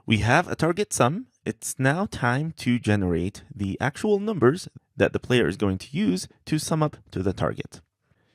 We have a target sum. It's now time to generate the actual numbers that the player is going to use to sum up to the target.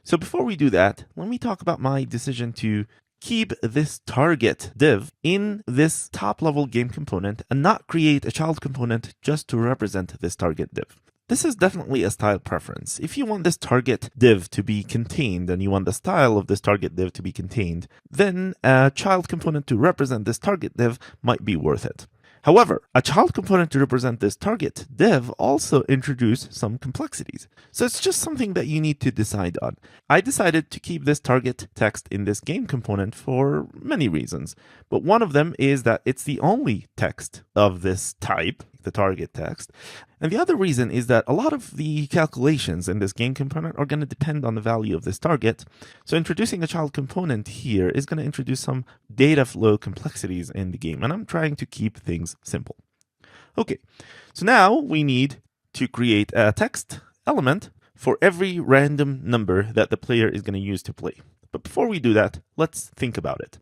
So before we do that, let me talk about my decision to keep this target div in this top level game component and not create a child component just to represent this target div. This is definitely a style preference. If you want this target div to be contained and you want the style of this target div to be contained, then a child component to represent this target div might be worth it. However, a child component to represent this target div also introduces some complexities. So it's just something that you need to decide on. I decided to keep this target text in this game component for many reasons. But one of them is that it's the only text of this type, the target text. And the other reason is that a lot of the calculations in this game component are going to depend on the value of this target. So introducing a child component here is going to introduce some data flow complexities in the game. And I'm trying to keep things simple. Okay, so now we need to create a text element for every random number that the player is going to use to play. But before we do that, let's think about it.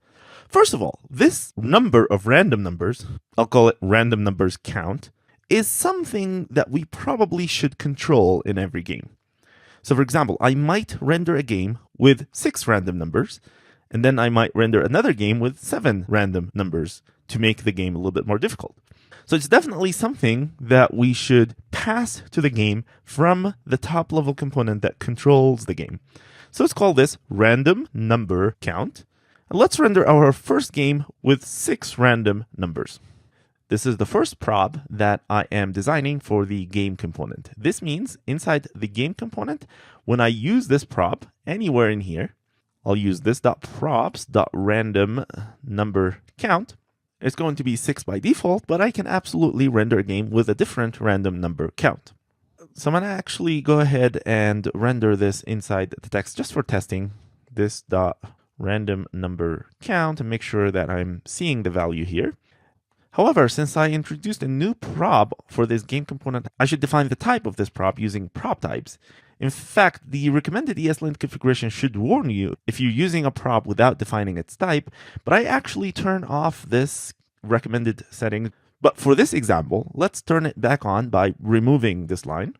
First of all, this number of random numbers, I'll call it random numbers count, is something that we probably should control in every game. So for example, I might render a game with 6 random numbers, and then I might render another game with 7 random numbers to make the game a little bit more difficult. So it's definitely something that we should pass to the game from the top level component that controls the game. So let's call this random number count. And let's render our first game with 6 random numbers. This is the first prob that I am designing for the game component. This means inside the game component, when I use this prob anywhere in here, I'll use this .probs.random number count. It's going to be 6 by default, but I can absolutely render a game with a different random number count. So I'm going to actually go ahead and render this inside the text just for testing. This random number count and make sure that I'm seeing the value here. However, since I introduced a new prob for this game component, I should define the type of this prob using prob types. In fact, the recommended ESLint configuration should warn you if you're using a prob without defining its type, but I actually turn off this recommended setting. But for this example, let's turn it back on by removing this line.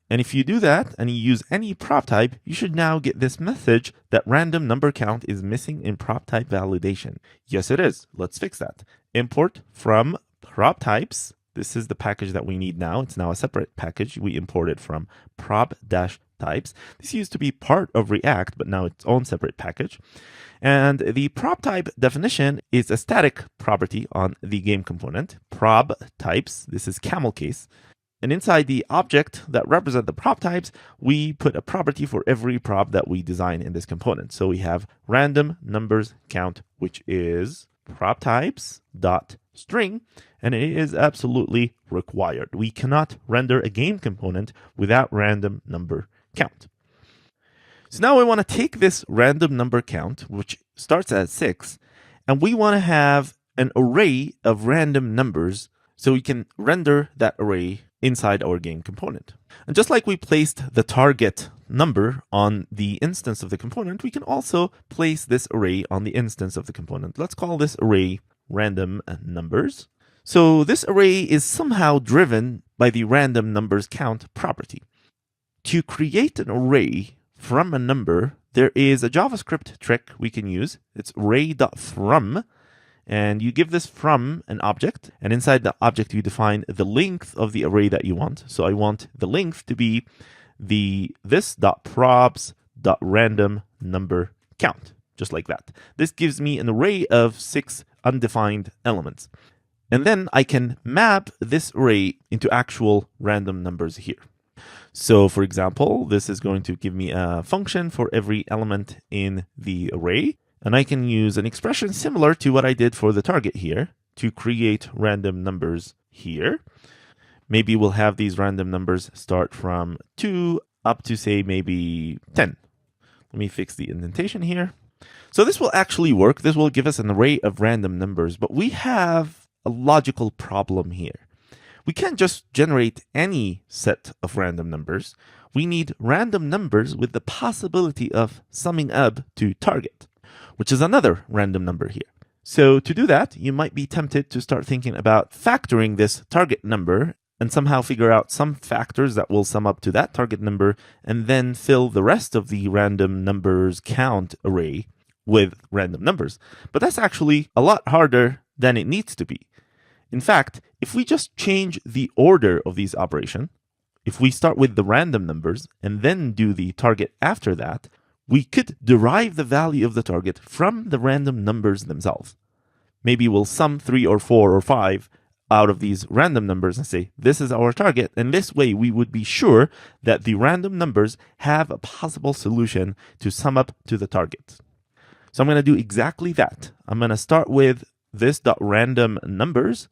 And if you do that and you use any prob type, you should now get this message that random number count is missing in prob type validation. Yes, it is. Let's fix that. Import from prob types. This is the package that we need now. It's now a separate package. We imported from prob-types. This used to be part of React, but now it's own separate package. And the prob type definition is a static property on the game component. Prob types, this is camel case. And inside the object that represent the prob types, we put a property for every prob that we design in this component. So we have random numbers count, which is prob types dot string, and it is absolutely required. We cannot render a game component without random number count. So now we want to take this random number count, which starts at 6, and we want to have an array of random numbers so we can render that array inside our game component. And just like we placed the target number on the instance of the component, we can also place this array on the instance of the component. Let's call this array random numbers. So this array is somehow driven by the random numbers count property. To create an array from a number, there is a JavaScript trick we can use. It's array.from. And you give this from an object, and inside the object you define the length of the array that you want. So I want the length to be this.probs.random number count, just like that. This gives me an array of 6 undefined elements. And then I can map this array into actual random numbers here. So for example, this is going to give me a function for every element in the array. And I can use an expression similar to what I did for the target here to create random numbers here. Maybe we'll have these random numbers start from 2 up to, say, maybe 10. Let me fix the indentation here. So this will actually work. This will give us an array of random numbers, but we have a logical problem here. We can't just generate any set of random numbers. We need random numbers with the possibility of summing up to target, which is another random number here. So to do that, you might be tempted to start thinking about factoring this target number and somehow figure out some factors that will sum up to that target number and then fill the rest of the random numbers count array with random numbers. But that's actually a lot harder than it needs to be. In fact, if we just change the order of these operations, if we start with the random numbers and then do the target after that, we could derive the value of the target from the random numbers themselves. Maybe we'll sum 3 or 4 or 5 out of these random numbers and say, this is our target. And this way we would be sure that the random numbers have a possible solution to sum up to the target. So I'm going to do exactly that. I'm going to start with this.random numbers,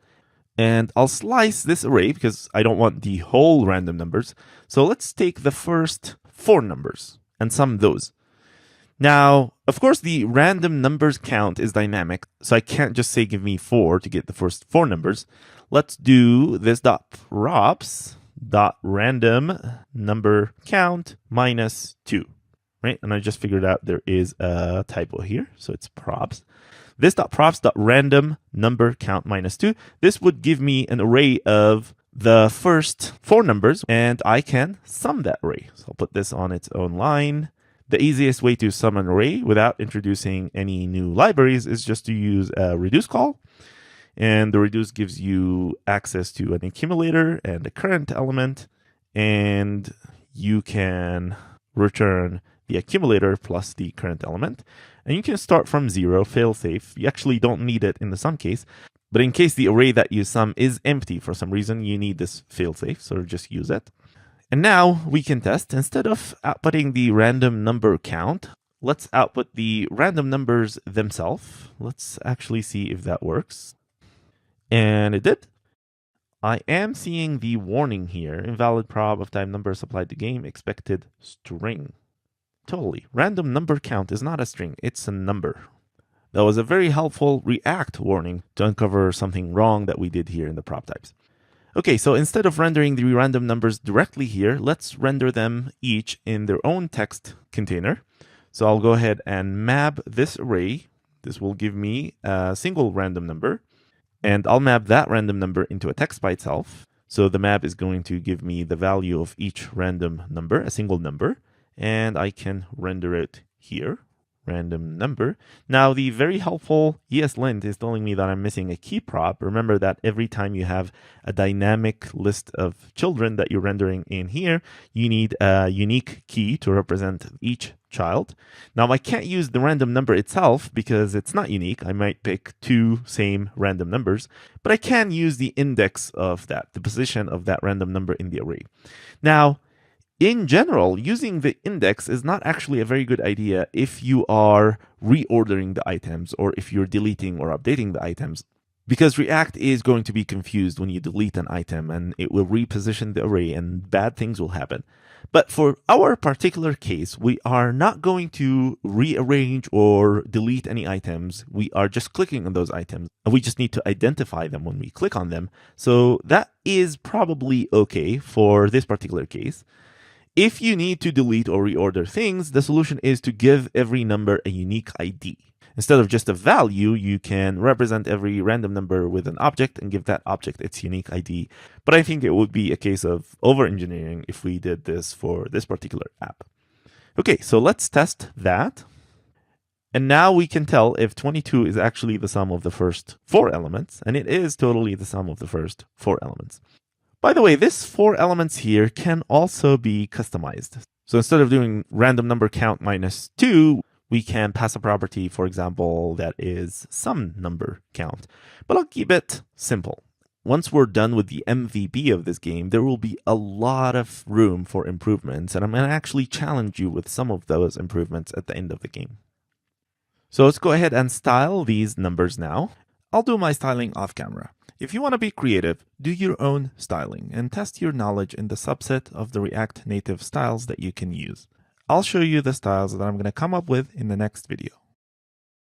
and I'll slice this array because I don't want the whole random numbers. So let's take the first 4 numbers and sum those. Now, of course, the random numbers count is dynamic, so I can't just say give me 4 to get the first 4 numbers. Let's do this props.random number count minus 2, right? And I just figured out there is a typo here, so it's props. This.props.random number count minus 2. This would give me an array of the first 4 numbers, and I can sum that array. So I'll put this on its own line. The easiest way to sum an array without introducing any new libraries is just to use a reduce call. And the reduce gives you access to an accumulator and a current element. And you can return the accumulator plus the current element. And you can start from 0, fail-safe. You actually don't need it in the sum case. But in case the array that you sum is empty for some reason, you need this fail-safe, so just use it. And now we can test. Instead of outputting the random number count, let's output the random numbers themselves. Let's actually see if that works. And it did. I am seeing the warning here. Invalid prob of type number supplied to game, expected string. Totally. Random number count is not a string, it's a number. That was a very helpful React warning to uncover something wrong that we did here in the prop types. Okay, so instead of rendering the random numbers directly here, let's render them each in their own text container. So I'll go ahead and map this array. This will give me a single random number, and I'll map that random number into a text by itself. So the map is going to give me the value of each random number, a single number, and I can render it here. Random number. Now, the very helpful ESLint is telling me that I'm missing a key prop. Remember that every time you have a dynamic list of children that you're rendering in here, you need a unique key to represent each child. Now, I can't use the random number itself because it's not unique. I might pick 2 same random numbers, but I can use the index of that, the position of that random number in the array. Now, in general, using the index is not actually a very good idea if you are reordering the items or if you're deleting or updating the items, because React is going to be confused when you delete an item and it will reposition the array and bad things will happen. But for our particular case, we are not going to rearrange or delete any items. We are just clicking on those items, and we just need to identify them when we click on them. So that is probably okay for this particular case. If you need to delete or reorder things, the solution is to give every number a unique ID. Instead of just a value, you can represent every random number with an object and give that object its unique ID. But I think it would be a case of over-engineering if we did this for this particular app. Okay, so let's test that. And now we can tell if 22 is actually the sum of the first 4 elements, and it is totally the sum of the first 4 elements. By the way, this 4 elements here can also be customized. So instead of doing random number count minus 2, we can pass a property, for example, that is some number count. But I'll keep it simple. Once we're done with the MVP of this game, there will be a lot of room for improvements, and I'm going to actually challenge you with some of those improvements at the end of the game. So let's go ahead and style these numbers now. I'll do my styling off camera. If you want to be creative, do your own styling and test your knowledge in the subset of the React Native styles that you can use. I'll show you the styles that I'm going to come up with in the next video.